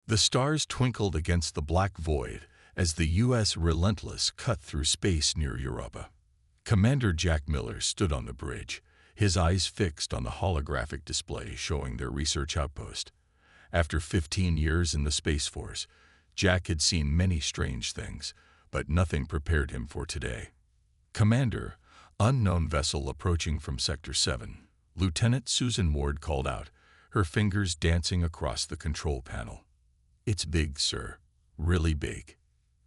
The stars twinkled against the black void as the U.S. Relentless cut through space near Europa. Commander Jack Miller stood on the bridge, his eyes fixed on the holographic display showing their research outpost. After 15 years in the Space Force, Jack had seen many strange things, but nothing prepared him for today. "Commander, unknown vessel approaching from Sector 7. Lieutenant Susan Ward called out, her fingers dancing across the control panel. "It's big, sir. Really big."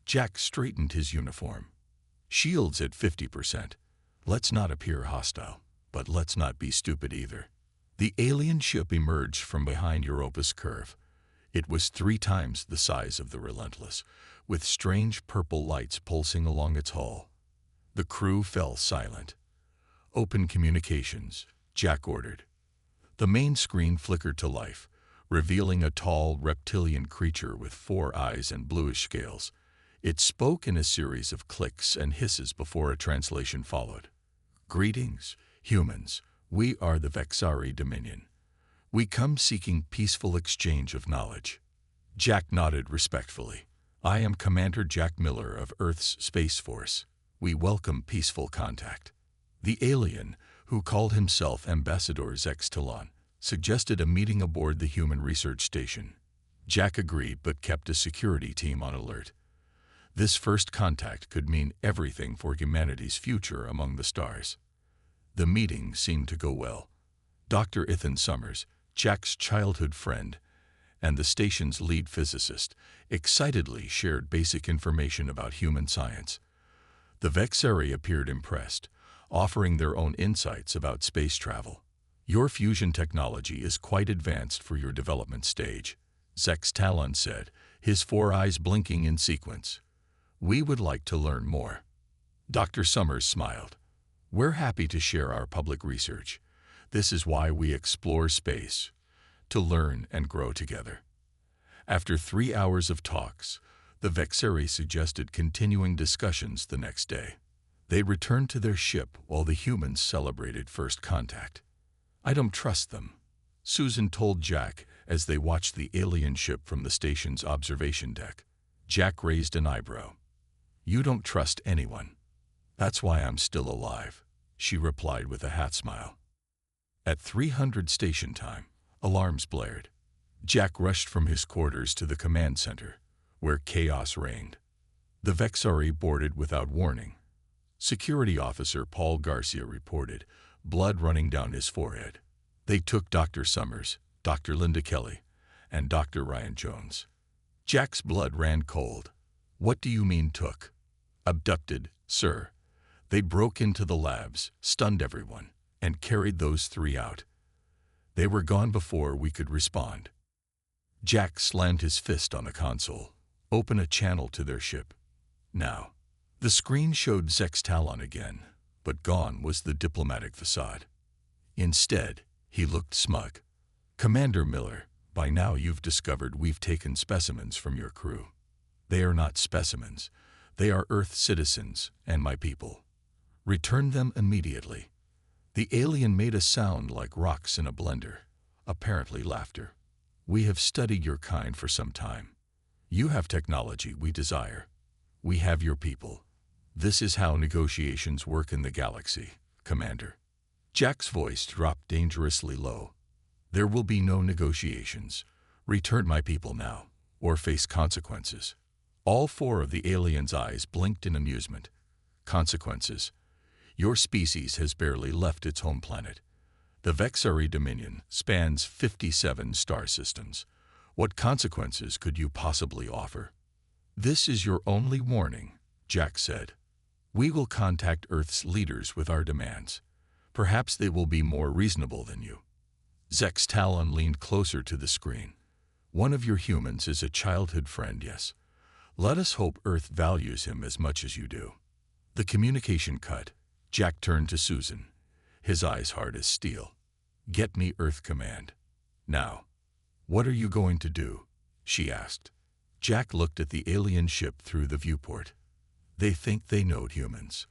Jack straightened his uniform. "Shields at 50%. Let's not appear hostile, but let's not be stupid either." The alien ship emerged from behind Europa's curve. It was 3 times the size of the Relentless, with strange purple lights pulsing along its hull. The crew fell silent. "Open communications," Jack ordered. The main screen flickered to life, revealing a tall reptilian creature with 4 eyes and bluish scales. It spoke in a series of clicks and hisses before a translation followed. "Greetings, humans. We are the Vexari Dominion. We come seeking peaceful exchange of knowledge." Jack nodded respectfully. "I am Commander Jack Miller of Earth's Space Force. We welcome peaceful contact." The alien, who called himself Ambassador Zex Talon, suggested a meeting aboard the human research station. Jack agreed but kept a security team on alert. This first contact could mean everything for humanity's future among the stars. The meeting seemed to go well. Dr. Ethan Summers, Jack's childhood friend, and the station's lead physicist, excitedly shared basic information about human science. The Vexari appeared impressed, offering their own insights about space travel. "Your fusion technology is quite advanced for your development stage," Zex Talon said, his 4 eyes blinking in sequence. "We would like to learn more." Dr. Summers smiled. "We're happy to share our public research. This is why we explore space, to learn and grow together." After 3 hours of talks, the Vexari suggested continuing discussions the next day. They returned to their ship while the humans celebrated first contact. "I don't trust them," Susan told Jack as they watched the alien ship from the station's observation deck. Jack raised an eyebrow. "You don't trust anyone." "That's why I'm still alive," she replied with a half smile. At 300 station time, alarms blared. Jack rushed from his quarters to the command center, where chaos reigned. The Vexari boarded without warning. Security Officer Paul Garcia reported, blood running down his forehead. They took Dr. Summers, Dr. Linda Kelly, and Dr. Ryan Jones. Jack's blood ran cold. "What do you mean took?" "Abducted, sir. They broke into the labs, stunned everyone, and carried those 3 out. They were gone before we could respond." Jack slammed his fist on the console. "Open a channel to their ship. Now." The screen showed Zex Talon again, but gone was the diplomatic facade. Instead, he looked smug. "Commander Miller, by now you've discovered we've taken specimens from your crew. They are not specimens. They are Earth citizens and my people. Return them immediately." The alien made a sound like rocks in a blender, apparently laughter. "We have studied your kind for some time. You have technology we desire. We have your people. This is how negotiations work in the galaxy, Commander." Jack's voice dropped dangerously low. "There will be no negotiations. Return my people now, or face consequences." All 4 of the aliens' eyes blinked in amusement. "Consequences? Your species has barely left its home planet. The Vexari Dominion spans 57 star systems. What consequences could you possibly offer?" "This is your only warning," Jack said. "We will contact Earth's leaders with our demands. Perhaps they will be more reasonable than you." Zex Talon leaned closer to the screen. "One of your humans is a childhood friend, yes. Let us hope Earth values him as much as you do." The communication cut. Jack turned to Susan, his eyes hard as steel. "Get me Earth Command. Now." "What are you going to do?" she asked. Jack looked at the alien ship through the viewport. "They think they know humans.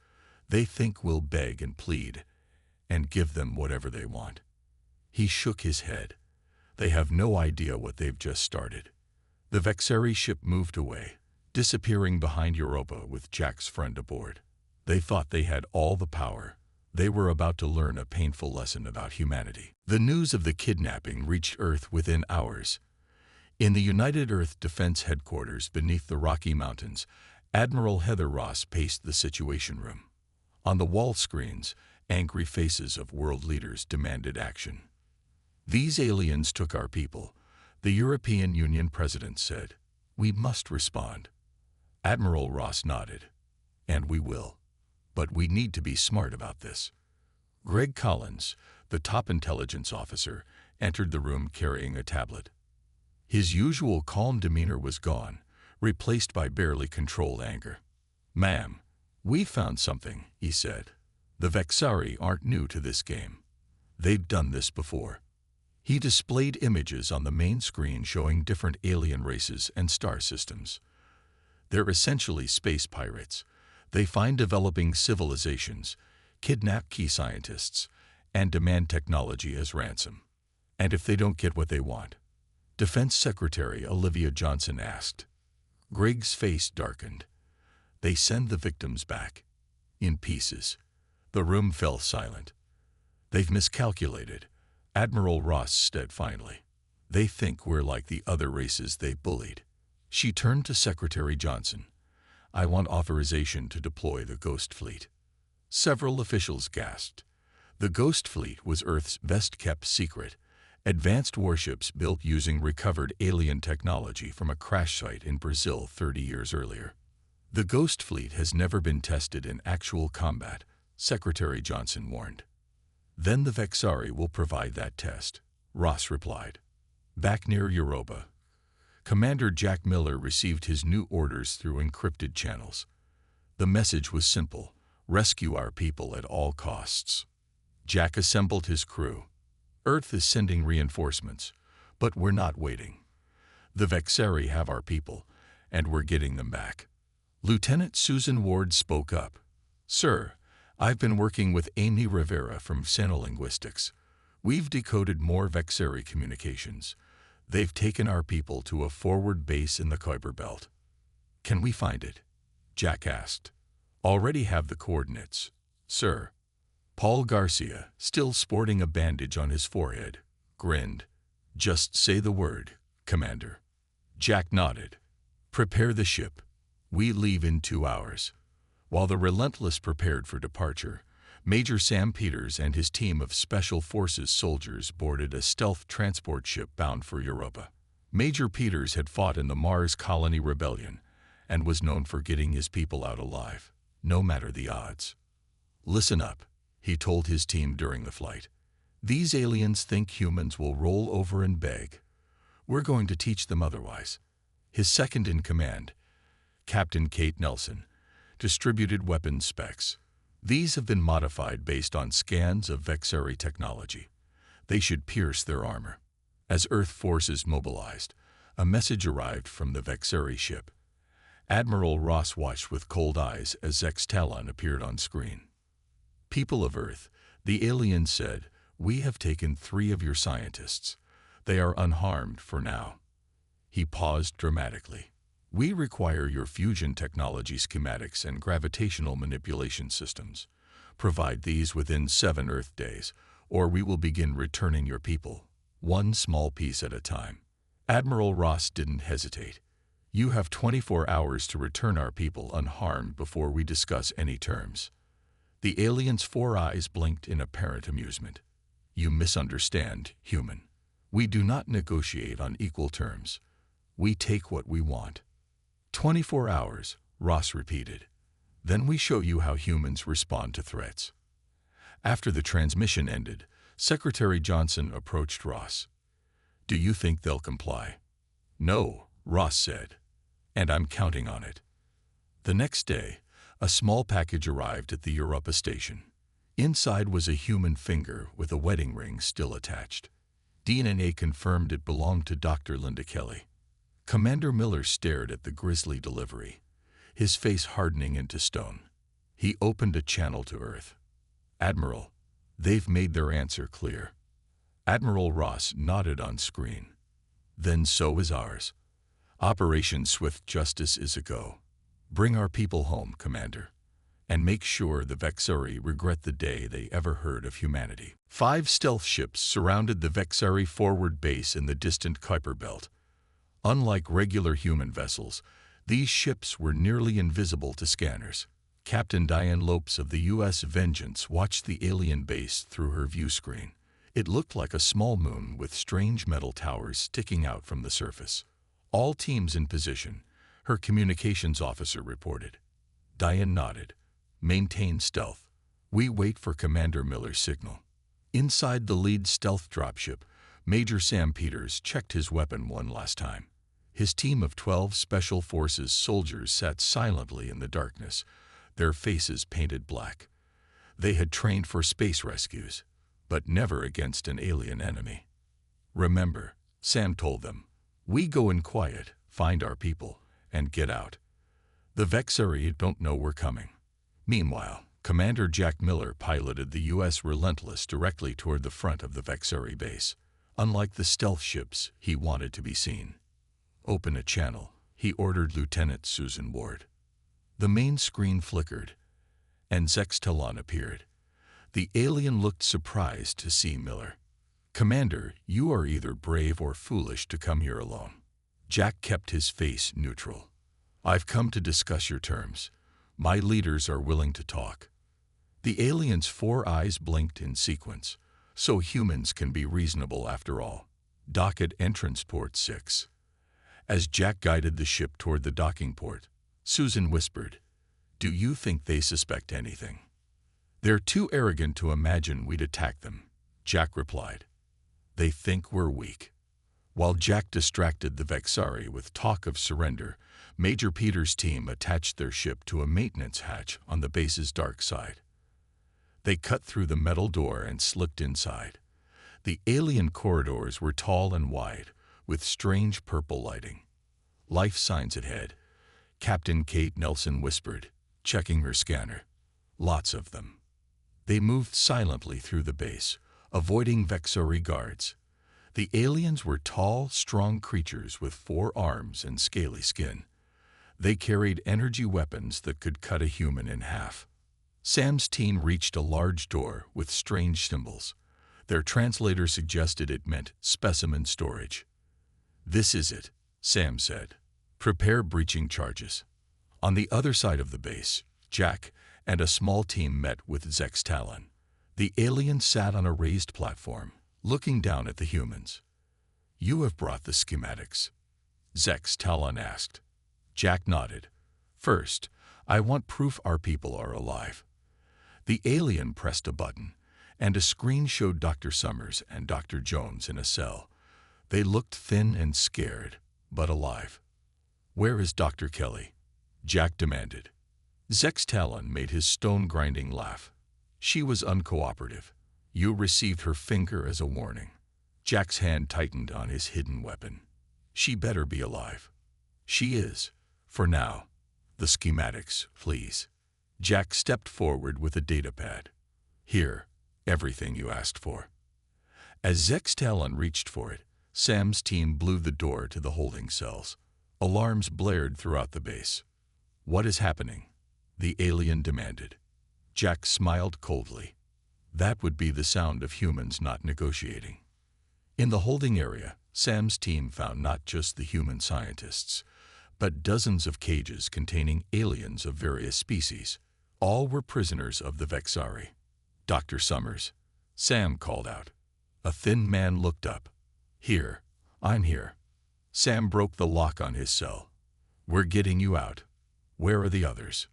They think we'll beg and plead and give them whatever they want." He shook his head. "They have no idea what they've just started. The Vexari ship moved away, disappearing behind Europa with Jack's friend aboard. They thought they had all the power. They were about to learn a painful lesson about humanity. The news of the kidnapping reached Earth within hours. In the United Earth Defense Headquarters beneath the Rocky Mountains, Admiral Heather Ross paced the Situation Room. On the wall screens, angry faces of world leaders demanded action. "These aliens took our people," the European Union president said. "We must respond." Admiral Ross nodded. "And we will. But we need to be smart about this." Greg Collins, the top intelligence officer, entered the room carrying a tablet. His usual calm demeanor was gone, replaced by barely controlled anger. "Ma'am, we found something," he said. "The Vexari aren't new to this game. They've done this before." He displayed images on the main screen showing different alien races and star systems. "They're essentially space pirates. They find developing civilizations, kidnap key scientists, and demand technology as ransom. And if they don't get what they want?" Defense Secretary Olivia Johnson asked. Greg's face darkened. "They send the victims back. In pieces." The room fell silent. "They've miscalculated," Admiral Ross said finally. "They think we're like the other races they bullied." She turned to Secretary Johnson. "I want authorization to deploy the Ghost Fleet." Several officials gasped. The Ghost Fleet was Earth's best-kept secret, advanced warships built using recovered alien technology from a crash site in Brazil 30 years earlier. "The Ghost Fleet has never been tested in actual combat," Secretary Johnson warned. "Then the Vexari will provide that test," Ross replied. Back near Europa, Commander Jack Miller received his new orders through encrypted channels. The message was simple: rescue our people at all costs. Jack assembled his crew. "Earth is sending reinforcements, but we're not waiting. The Vexari have our people, and we're getting them back." Lieutenant Susan Ward spoke up. "Sir, I've been working with Amy Rivera from Xenolinguistics. We've decoded more Vexari communications. They've taken our people to a forward base in the Kuiper Belt." "Can we find it?" Jack asked. "Already have the coordinates, sir." Paul Garcia, still sporting a bandage on his forehead, grinned. "Just say the word, Commander." Jack nodded. "Prepare the ship. We leave in 2 hours." While the Relentless prepared for departure, Major Sam Peters and his team of Special Forces soldiers boarded a stealth transport ship bound for Europa. Major Peters had fought in the Mars Colony Rebellion and was known for getting his people out alive, no matter the odds. "Listen up," he told his team during the flight. "These aliens think humans will roll over and beg. We're going to teach them otherwise." His second-in-command, Captain Kate Nelson, distributed weapons specs. "These have been modified based on scans of Vexari technology. They should pierce their armor." As Earth forces mobilized, a message arrived from the Vexari ship. Admiral Ross watched with cold eyes as Zex Talon appeared on screen. "People of Earth," the alien said, "we have taken 3 of your scientists. They are unharmed for now." He paused dramatically. "We require your fusion technology schematics and gravitational manipulation systems. Provide these within 7 Earth days, or we will begin returning your people, one small piece at a time." Admiral Ross didn't hesitate. "You have 24 hours to return our people unharmed before we discuss any terms." The alien's 4 eyes blinked in apparent amusement. "You misunderstand, human. We do not negotiate on equal terms. We take what we want." 24 hours, Ross repeated. "Then we show you how humans respond to threats." After the transmission ended, Secretary Johnson approached Ross. "Do you think they'll comply?" "No," Ross said. "And I'm counting on it." The next day, a small package arrived at the Europa station. Inside was a human finger with a wedding ring still attached. DNA confirmed it belonged to Dr. Linda Kelly. Commander Miller stared at the grisly delivery, his face hardening into stone. He opened a channel to Earth. "Admiral, they've made their answer clear." Admiral Ross nodded on screen. "Then so is ours. Operation Swift Justice is a go. Bring our people home, Commander. And make sure the Vexari regret the day they ever heard of humanity. 5 stealth ships surrounded the Vexari forward base in the distant Kuiper Belt. Unlike regular human vessels, these ships were nearly invisible to scanners. Captain Diane Lopes of the U.S. Vengeance watched the alien base through her view screen. It looked like a small moon with strange metal towers sticking out from the surface. All teams in position, her communications officer reported. Diane nodded. Maintain stealth. We wait for Commander Miller's signal. Inside the lead stealth dropship, Major Sam Peters checked his weapon one last time. His team of 12 Special Forces soldiers sat silently in the darkness, their faces painted black. They had trained for space rescues, but never against an alien enemy. Remember, Sam told them, we go in quiet, find our people, and get out. The Vexari don't know we're coming. Meanwhile, Commander Jack Miller piloted the U.S. Relentless directly toward the front of the Vexari base. Unlike the stealth ships, he wanted to be seen. Open a channel, he ordered Lieutenant Susan Ward. The main screen flickered, and Zex Talon appeared. The alien looked surprised to see Miller. Commander, you are either brave or foolish to come here alone. Jack kept his face neutral. I've come to discuss your terms. My leaders are willing to talk. The alien's 4 eyes blinked in sequence, so humans can be reasonable after all. Dock at entrance port 6. As Jack guided the ship toward the docking port, Susan whispered, do you think they suspect anything? They're too arrogant to imagine we'd attack them, Jack replied. They think we're weak. While Jack distracted the Vexari with talk of surrender, Major Peters' team attached their ship to a maintenance hatch on the base's dark side. They cut through the metal door and slipped inside. The alien corridors were tall and wide, with strange purple lighting. Life signs ahead, Captain Kate Nelson whispered, checking her scanner. Lots of them. They moved silently through the base, avoiding Vexari guards. The aliens were tall, strong creatures with 4 arms and scaly skin. They carried energy weapons that could cut a human in half. Sam's team reached a large door with strange symbols. Their translator suggested it meant specimen storage. This is it, Sam said. Prepare breaching charges. On the other side of the base, Jack and a small team met with Zex Talon. The alien sat on a raised platform, looking down at the humans. You have brought the schematics, Zex Talon asked. Jack nodded. First, I want proof our people are alive. The alien pressed a button, and a screen showed Dr. Summers and Dr. Jones in a cell. They looked thin and scared, but alive. Where is Dr. Kelly? Jack demanded. Zex Talon made his stone-grinding laugh. She was uncooperative. You received her finger as a warning. Jack's hand tightened on his hidden weapon. She better be alive. She is. For now. The schematics, please. Jack stepped forward with a datapad. Here, everything you asked for. As Zex Talon reached for it, Sam's team blew the door to the holding cells. Alarms blared throughout the base. What is happening? The alien demanded. Jack smiled coldly. That would be the sound of humans not negotiating. In the holding area, Sam's team found not just the human scientists, but dozens of cages containing aliens of various species. All were prisoners of the Vexari. Dr. Summers, Sam called out. A thin man looked up. Here, I'm here. Sam broke the lock on his cell. We're getting you out. Where are the others?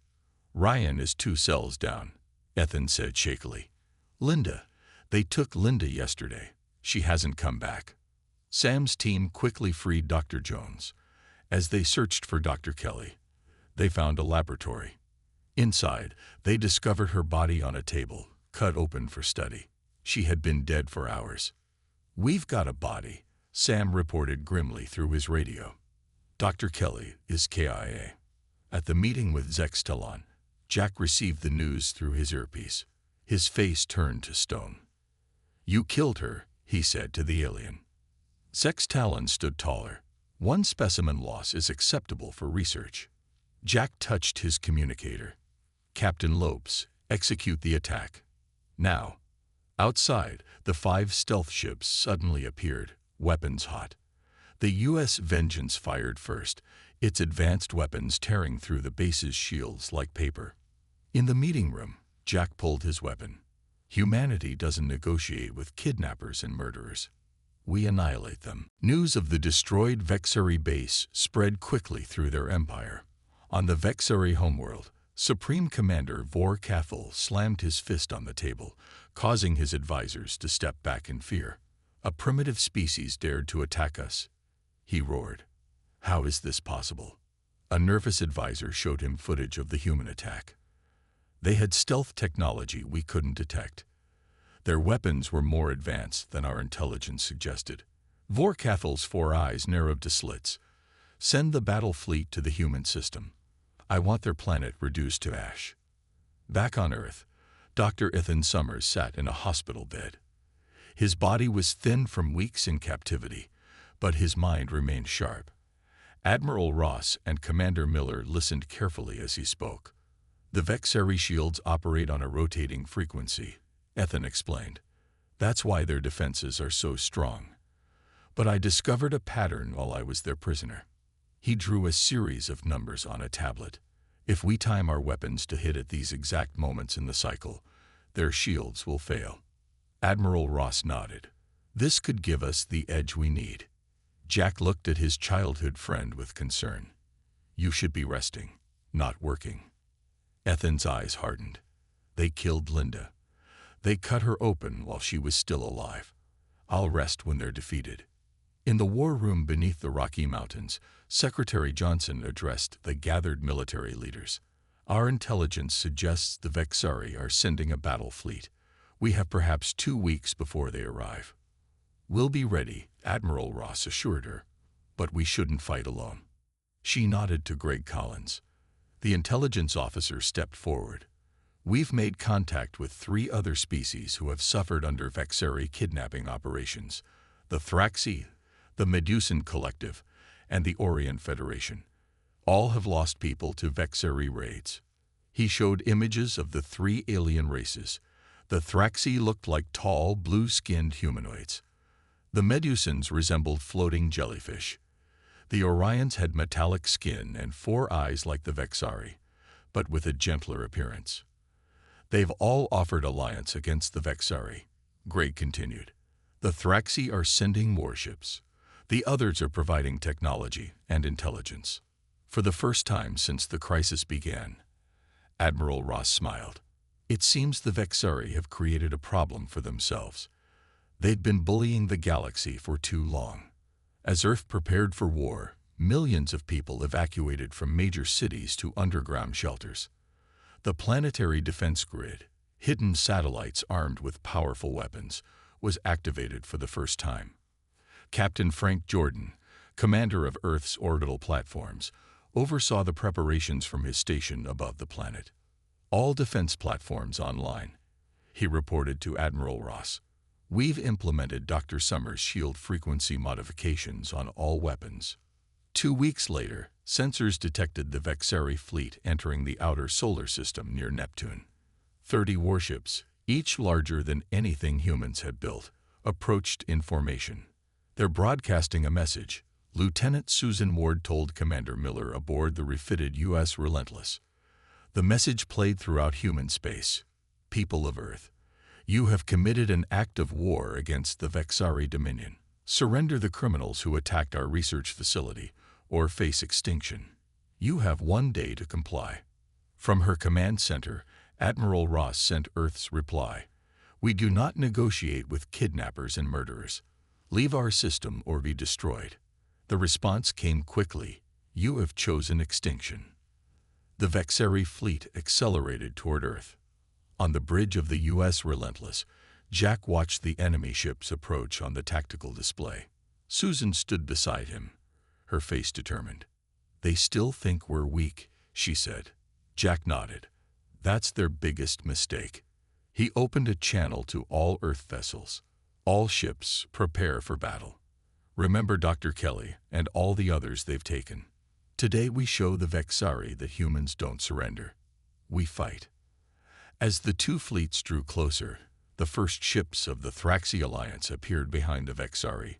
Ryan is 2 cells down, Ethan said shakily. Linda, they took Linda yesterday. She hasn't come back. Sam's team quickly freed Dr. Jones. As they searched for Dr. Kelly, they found a laboratory. Inside, they discovered her body on a table, cut open for study. She had been dead for hours. We've got a body, Sam reported grimly through his radio. Dr. Kelly is KIA. At the meeting with Zex Talon, Jack received the news through his earpiece. His face turned to stone. You killed her, he said to the alien. Zex Talon stood taller. One specimen loss is acceptable for research. Jack touched his communicator. Captain Lopes, execute the attack. Now. Outside, the 5 stealth ships suddenly appeared, weapons hot. The U.S. Vengeance fired first, its advanced weapons tearing through the base's shields like paper. In the meeting room, Jack pulled his weapon. Humanity doesn't negotiate with kidnappers and murderers. We annihilate them. News of the destroyed Vexari base spread quickly through their empire. On the Vexari homeworld, Supreme Commander Vor Cathal slammed his fist on the table, causing his advisors to step back in fear. A primitive species dared to attack us, he roared. How is this possible? A nervous advisor showed him footage of the human attack. They had stealth technology we couldn't detect. Their weapons were more advanced than our intelligence suggested. Vor Cathal's 4 eyes narrowed to slits. Send the battle fleet to the human system. I want their planet reduced to ash. Back on Earth, Dr. Ethan Summers sat in a hospital bed. His body was thin from weeks in captivity, but his mind remained sharp. Admiral Ross and Commander Miller listened carefully as he spoke. The Vexari shields operate on a rotating frequency, Ethan explained. That's why their defenses are so strong. But I discovered a pattern while I was their prisoner. He drew a series of numbers on a tablet. If we time our weapons to hit at these exact moments in the cycle, their shields will fail. Admiral Ross nodded. This could give us the edge we need. Jack looked at his childhood friend with concern. You should be resting, not working. Ethan's eyes hardened. They killed Linda. They cut her open while she was still alive. I'll rest when they're defeated. In the war room beneath the Rocky Mountains, Secretary Johnson addressed the gathered military leaders. Our intelligence suggests the Vexari are sending a battle fleet. We have perhaps 2 weeks before they arrive. We'll be ready, Admiral Ross assured her, but we shouldn't fight alone. She nodded to Greg Collins. The intelligence officer stepped forward. We've made contact with 3 other species who have suffered under Vexari kidnapping operations: the Thraxi, the Medusan Collective, and the Orient Federation. All have lost people to Vexari raids. He showed images of the 3 alien races. The Thraxi looked like tall, blue-skinned humanoids. The Medusans resembled floating jellyfish. The Orions had metallic skin and 4 eyes like the Vexari, but with a gentler appearance. They've all offered alliance against the Vexari, Greg continued. The Thraxi are sending warships. The others are providing technology and intelligence. For the first time since the crisis began, Admiral Ross smiled. It seems the Vexari have created a problem for themselves. They'd been bullying the galaxy for too long. As Earth prepared for war, millions of people evacuated from major cities to underground shelters. The planetary defense grid, hidden satellites armed with powerful weapons, was activated for the first time. Captain Frank Jordan, commander of Earth's orbital platforms, oversaw the preparations from his station above the planet. All defense platforms online, he reported to Admiral Ross. We've implemented Dr. Summers' shield frequency modifications on all weapons. 2 weeks later, sensors detected the Vexari fleet entering the outer solar system near Neptune. 30 warships, each larger than anything humans had built, approached in formation. They're broadcasting a message, Lieutenant Susan Ward told Commander Miller aboard the refitted U.S. Relentless. The message played throughout human space. People of Earth, you have committed an act of war against the Vexari Dominion. Surrender the criminals who attacked our research facility, or face extinction. You have 1 day to comply. From her command center, Admiral Ross sent Earth's reply. We do not negotiate with kidnappers and murderers. Leave our system or be destroyed. The response came quickly. You have chosen extinction. The Vexari fleet accelerated toward Earth. On the bridge of the U.S. Relentless, Jack watched the enemy ships approach on the tactical display. Susan stood beside him, her face determined. They still think we're weak, she said. Jack nodded. That's their biggest mistake. He opened a channel to all Earth vessels. All ships, prepare for battle. Remember Dr. Kelly and all the others they've taken. Today we show the Vexari that humans don't surrender. We fight. As the two fleets drew closer, the first ships of the Thraxi Alliance appeared behind the Vexari,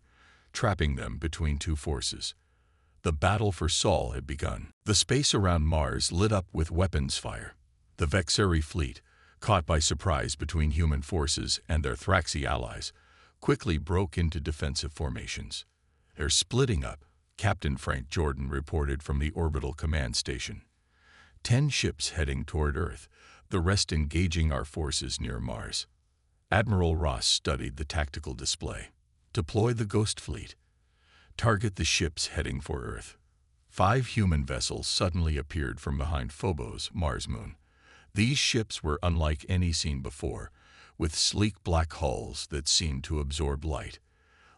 trapping them between two forces. The battle for Sol had begun. The space around Mars lit up with weapons fire. The Vexari fleet, caught by surprise between human forces and their Thraxi allies, quickly broke into defensive formations. They're splitting up, Captain Frank Jordan reported from the orbital command station. 10 ships heading toward Earth, the rest engaging our forces near Mars. Admiral Ross studied the tactical display. Deploy the Ghost Fleet. Target the ships heading for Earth. 5 human vessels suddenly appeared from behind Phobos, Mars' moon. These ships were unlike any seen before, with sleek black hulls that seemed to absorb light.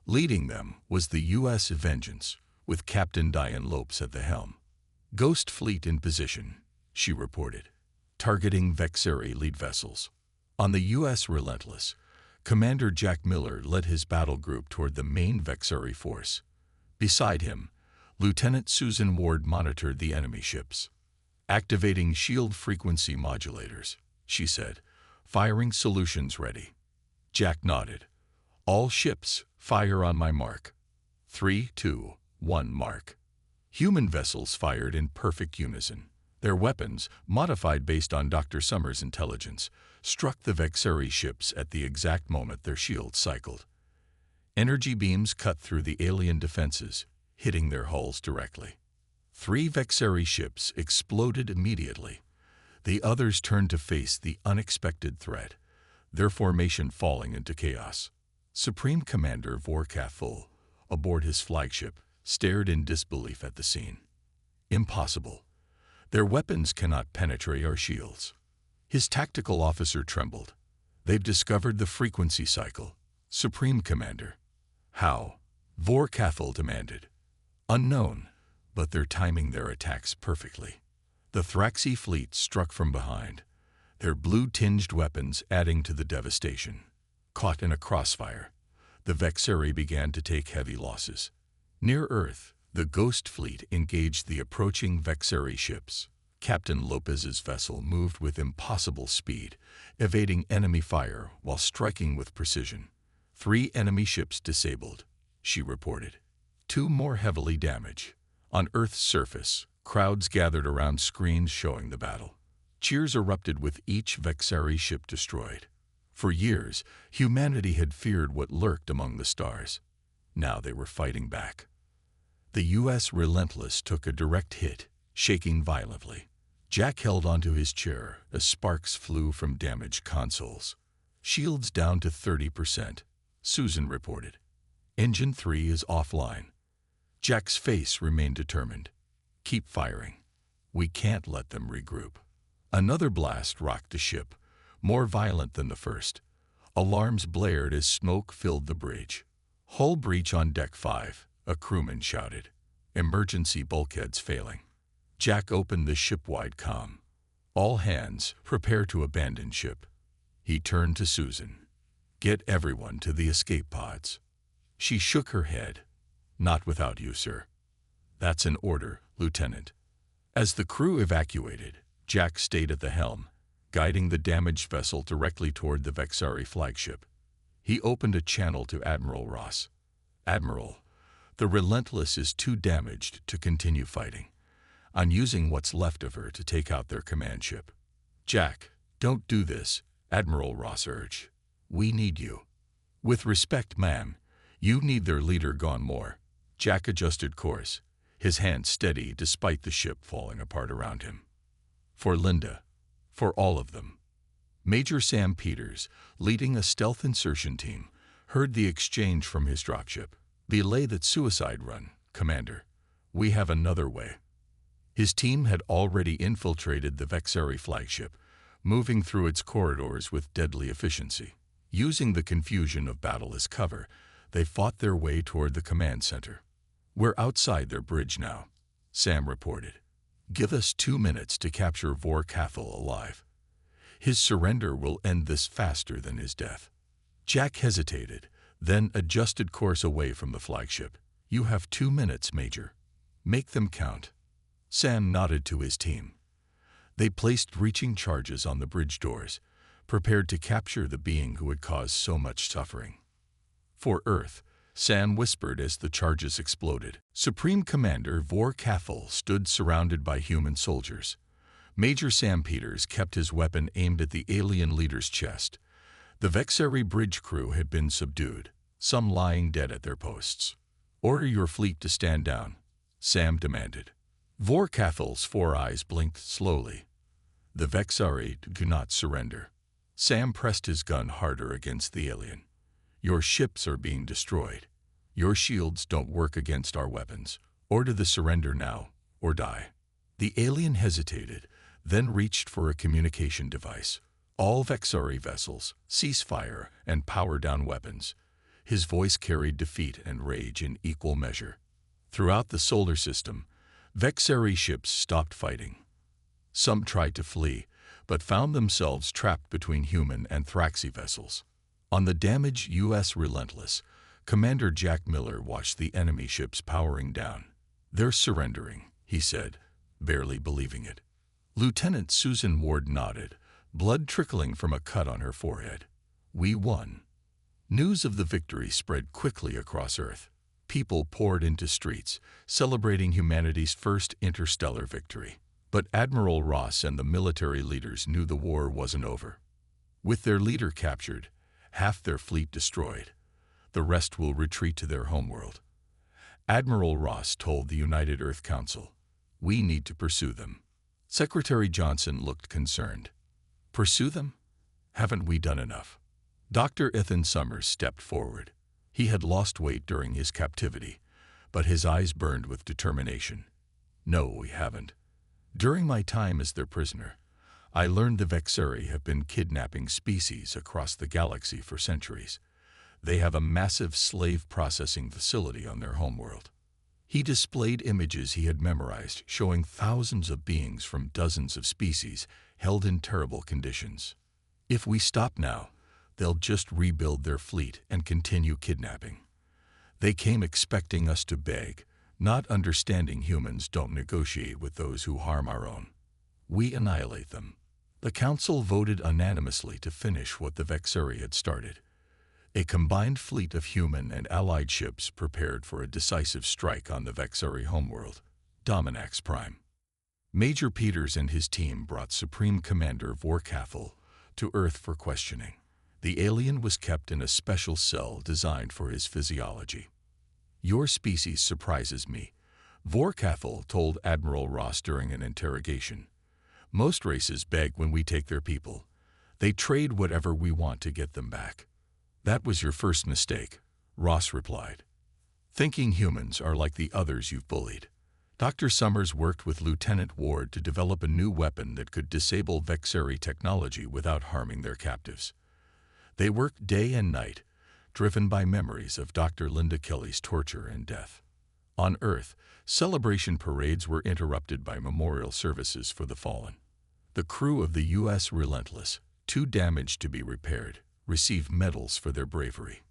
Leading them was the U.S. Vengeance, with Captain Diane Lopes at the helm. Ghost Fleet in position, she reported, targeting Vexari lead vessels. On the U.S. Relentless, Commander Jack Miller led his battle group toward the main Vexari force. Beside him, Lieutenant Susan Ward monitored the enemy ships. Activating shield frequency modulators, she said, firing solutions ready. Jack nodded. All ships, fire on my mark. 3, 2, 1 mark. Human vessels fired in perfect unison. Their weapons, modified based on Dr. Summers' intelligence, struck the Vexari ships at the exact moment their shields cycled. Energy beams cut through the alien defenses, hitting their hulls directly. 3 Vexari ships exploded immediately. The others turned to face the unexpected threat, their formation falling into chaos. Supreme Commander Vorkathul, aboard his flagship, stared in disbelief at the scene. Impossible. Their weapons cannot penetrate our shields. His tactical officer trembled. They've discovered the frequency cycle. Supreme Commander. How? Vorkathul demanded. Unknown, but they're timing their attacks perfectly. The Thraxi fleet struck from behind, their blue-tinged weapons adding to the devastation. Caught in a crossfire, the Vexari began to take heavy losses. Near Earth, the Ghost Fleet engaged the approaching Vexari ships. Captain Lopez's vessel moved with impossible speed, evading enemy fire while striking with precision. 3 enemy ships disabled, she reported. 2 more heavily damaged. On Earth's surface, crowds gathered around screens showing the battle. Cheers erupted with each Vexari ship destroyed. For years, humanity had feared what lurked among the stars. Now they were fighting back. The U.S. Relentless took a direct hit, shaking violently. Jack held onto his chair as sparks flew from damaged consoles. Shields down to 30%, Susan reported. Engine 3 is offline. Jack's face remained determined. Keep firing. We can't let them regroup. Another blast rocked the ship, more violent than the first. Alarms blared as smoke filled the bridge. Hull breach on Deck 5, a crewman shouted. Emergency bulkheads failing. Jack opened the ship-wide comm. All hands, prepare to abandon ship. He turned to Susan. Get everyone to the escape pods. She shook her head. Not without you, sir. That's an order, Lieutenant. As the crew evacuated, Jack stayed at the helm, guiding the damaged vessel directly toward the Vexari flagship. He opened a channel to Admiral Ross. Admiral, the Relentless is too damaged to continue fighting. I'm using what's left of her to take out their command ship. Jack, don't do this, Admiral Ross urged. We need you. With respect, ma'am, you need their leader gone more. Jack adjusted course, his hand steady despite the ship falling apart around him. For Linda, for all of them. Major Sam Peters, leading a stealth insertion team, heard the exchange from his dropship. Belay that suicide run, Commander. We have another way. His team had already infiltrated the Vexari flagship, moving through its corridors with deadly efficiency. Using the confusion of battle as cover, they fought their way toward the command center. We're outside their bridge now, Sam reported. Give us 2 minutes to capture Vorkathul alive. His surrender will end this faster than his death. Jack hesitated, then adjusted course away from the flagship. You have 2 minutes, Major. Make them count. Sam nodded to his team. They placed reaching charges on the bridge doors, prepared to capture the being who had caused so much suffering. For Earth, Sam whispered as the charges exploded. Supreme Commander Vor Cathal stood surrounded by human soldiers. Major Sam Peters kept his weapon aimed at the alien leader's chest. The Vexari bridge crew had been subdued, some lying dead at their posts. "Order your fleet to stand down," Sam demanded. Vor Cathal's 4 eyes blinked slowly. "The Vexari do not surrender." Sam pressed his gun harder against the alien. "Your ships are being destroyed. Your shields don't work against our weapons. Order the surrender now, or die." The alien hesitated, then reached for a communication device. "All Vexari vessels, cease fire and power down weapons." His voice carried defeat and rage in equal measure. Throughout the solar system, Vexari ships stopped fighting. Some tried to flee, but found themselves trapped between human and Thraxi vessels. On the damaged U.S. Relentless, Commander Jack Miller watched the enemy ships powering down. "They're surrendering," he said, barely believing it. Lieutenant Susan Ward nodded, blood trickling from a cut on her forehead. "We won." News of the victory spread quickly across Earth. People poured into streets, celebrating humanity's first interstellar victory. But Admiral Ross and the military leaders knew the war wasn't over. With their leader captured, half their fleet destroyed, the rest will retreat to their homeworld. Admiral Ross told the United Earth Council, "We need to pursue them." Secretary Johnson looked concerned. "Pursue them? Haven't we done enough?" Dr. Ethan Summers stepped forward. He had lost weight during his captivity, but his eyes burned with determination. "No, we haven't. During my time as their prisoner, I learned the Vexari have been kidnapping species across the galaxy for centuries. They have a massive slave processing facility on their homeworld." He displayed images he had memorized showing thousands of beings from dozens of species held in terrible conditions. "If we stop now, they'll just rebuild their fleet and continue kidnapping. They came expecting us to beg, not understanding humans don't negotiate with those who harm our own. We annihilate them." The council voted unanimously to finish what the Vexari had started. A combined fleet of human and allied ships prepared for a decisive strike on the Vexari homeworld, Dominax Prime. Major Peters and his team brought Supreme Commander Vor Cathal to Earth for questioning. The alien was kept in a special cell designed for his physiology. "Your species surprises me," Vor Cathal told Admiral Ross during an interrogation. "Most races beg when we take their people. They trade whatever we want to get them back." "That was your first mistake," Ross replied. "Thinking humans are like the others you've bullied." Dr. Summers worked with Lieutenant Ward to develop a new weapon that could disable Vexari technology without harming their captives. They worked day and night, driven by memories of Dr. Linda Kelly's torture and death. On Earth, celebration parades were interrupted by memorial services for the fallen. The crew of the U.S. Relentless, too damaged to be repaired, received medals for their bravery.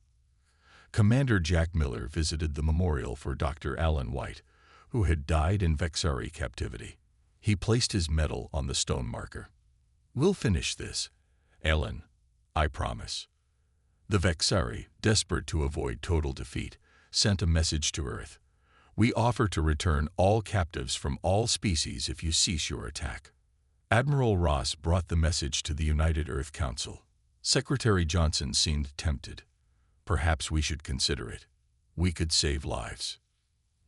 Commander Jack Miller visited the memorial for Dr. Alan White, who had died in Vexari captivity. He placed his medal on the stone marker. "We'll finish this, Alan. I promise." The Vexari, desperate to avoid total defeat, sent a message to Earth. "We offer to return all captives from all species if you cease your attack." Admiral Ross brought the message to the United Earth Council. Secretary Johnson seemed tempted. "Perhaps we should consider it. We could save lives."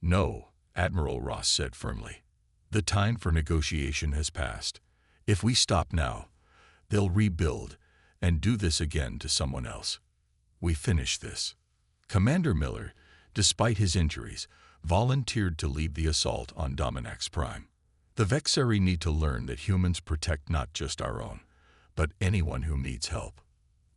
"No," Admiral Ross said firmly. "The time for negotiation has passed. If we stop now, they'll rebuild and do this again to someone else. We finish this." Commander Miller, despite his injuries, volunteered to lead the assault on Dominax Prime. The Vexari need to learn that humans protect not just our own, but anyone who needs help.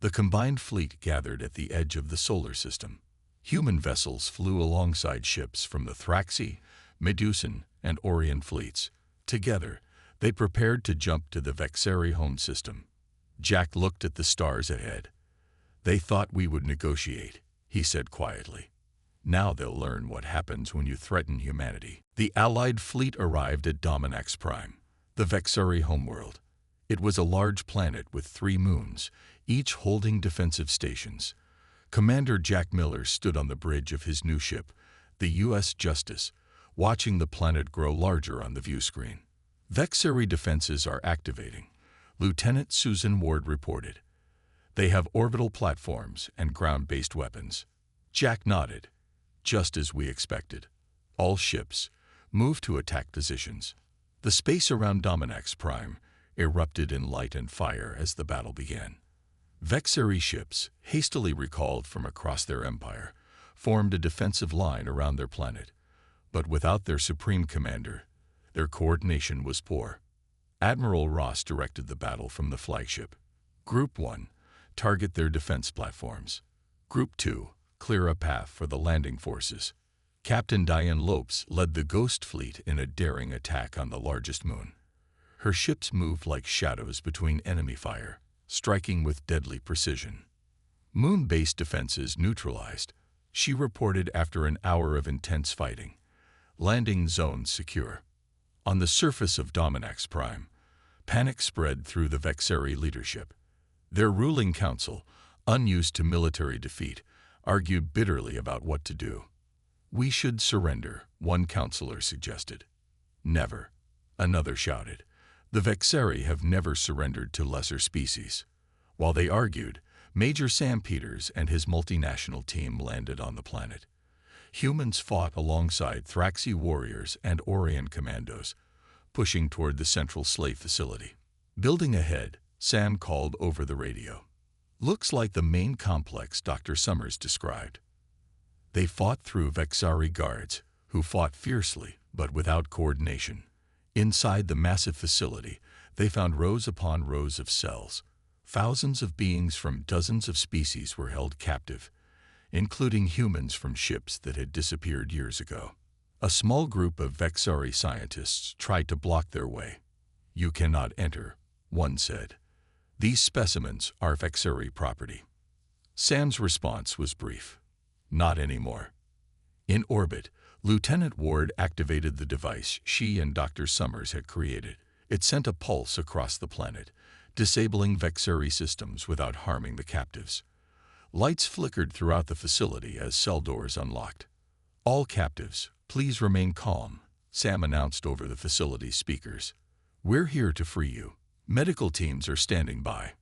The combined fleet gathered at the edge of the solar system. Human vessels flew alongside ships from the Thraxi, Medusan, and Orion fleets. Together, they prepared to jump to the Vexari home system. Jack looked at the stars ahead. "They thought we would negotiate," he said quietly. Now they'll learn what happens when you threaten humanity. The Allied fleet arrived at Dominax Prime, the Vexari homeworld. It was a large planet with 3 moons, each holding defensive stations. Commander Jack Miller stood on the bridge of his new ship, the U.S. Justice, watching the planet grow larger on the view screen. Vexari defenses are activating, Lieutenant Susan Ward reported. They have orbital platforms and ground-based weapons. Jack nodded. Just as we expected. All ships moved to attack positions. The space around Dominax Prime erupted in light and fire as the battle began. Vexari ships, hastily recalled from across their empire, formed a defensive line around their planet. But without their supreme commander, their coordination was poor. Admiral Ross directed the battle from the flagship. Group 1, target their defense platforms. Group 2, clear a path for the landing forces. Captain Diane Lopes led the Ghost Fleet in a daring attack on the largest moon. Her ships moved like shadows between enemy fire, striking with deadly precision. Moon-based defenses neutralized, she reported after an hour of intense fighting. Landing zones secure. On the surface of Dominax Prime, panic spread through the Vexari leadership. Their ruling council, unused to military defeat, argued bitterly about what to do. We should surrender, one counselor suggested. Never, another shouted. The Vexari have never surrendered to lesser species. While they argued, Major Sam Peters and his multinational team landed on the planet. Humans fought alongside Thraxi warriors and Orion commandos, pushing toward the central slave facility. Building ahead, Sam called over the radio. Looks like the main complex Dr. Summers described. They fought through Vexari guards, who fought fiercely but without coordination. Inside the massive facility, they found rows upon rows of cells. Thousands of beings from dozens of species were held captive, including humans from ships that had disappeared years ago. A small group of Vexari scientists tried to block their way. You cannot enter, one said. These specimens are Vexari property. Sam's response was brief. Not anymore. In orbit, Lieutenant Ward activated the device she and Dr. Summers had created. It sent a pulse across the planet, disabling Vexari systems without harming the captives. Lights flickered throughout the facility as cell doors unlocked. All captives, please remain calm, Sam announced over the facility's speakers. We're here to free you. Medical teams are standing by.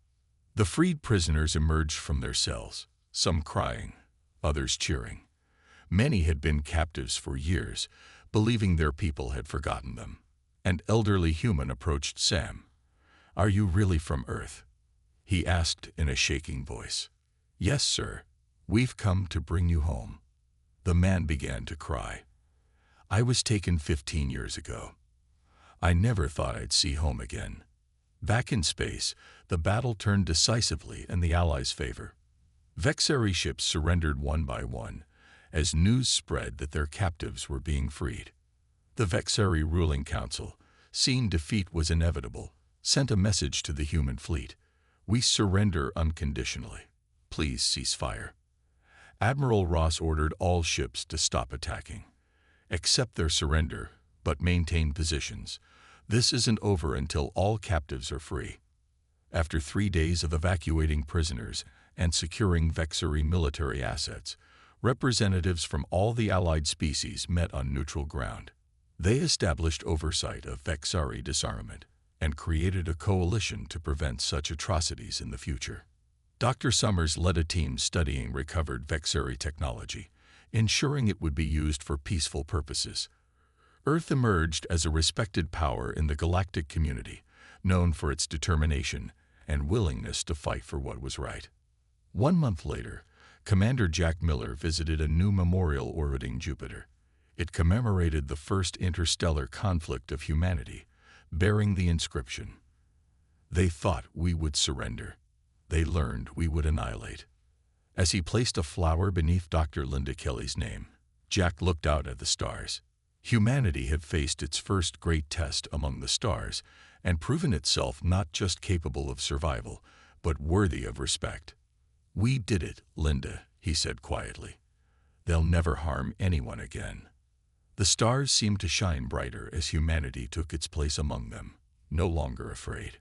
The freed prisoners emerged from their cells, some crying, others cheering. Many had been captives for years, believing their people had forgotten them. An elderly human approached Sam. Are you really from Earth? He asked in a shaking voice. Yes, sir. We've come to bring you home. The man began to cry. I was taken 15 years ago. I never thought I'd see home again. Back in space, the battle turned decisively in the Allies' favor. Vexari ships surrendered one by one, as news spread that their captives were being freed. The Vexari ruling council, seeing defeat was inevitable, sent a message to the human fleet. We surrender unconditionally. Please cease fire. Admiral Ross ordered all ships to stop attacking. Accept their surrender, but maintain positions. This isn't over until all captives are free. After 3 days of evacuating prisoners and securing Vexari military assets, representatives from all the Allied species met on neutral ground. They established oversight of Vexari disarmament and created a coalition to prevent such atrocities in the future. Dr. Summers led a team studying recovered Vexari technology, ensuring it would be used for peaceful purposes. Earth emerged as a respected power in the galactic community, known for its determination and willingness to fight for what was right. 1 month later, Commander Jack Miller visited a new memorial orbiting Jupiter. It commemorated the first interstellar conflict of humanity, bearing the inscription, "They thought we would surrender. They learned we would annihilate." As he placed a flower beneath Dr. Linda Kelly's name, Jack looked out at the stars. Humanity had faced its first great test among the stars and proven itself not just capable of survival, but worthy of respect. "We did it, Linda," he said quietly. They'll never harm anyone again. The stars seemed to shine brighter as humanity took its place among them, no longer afraid.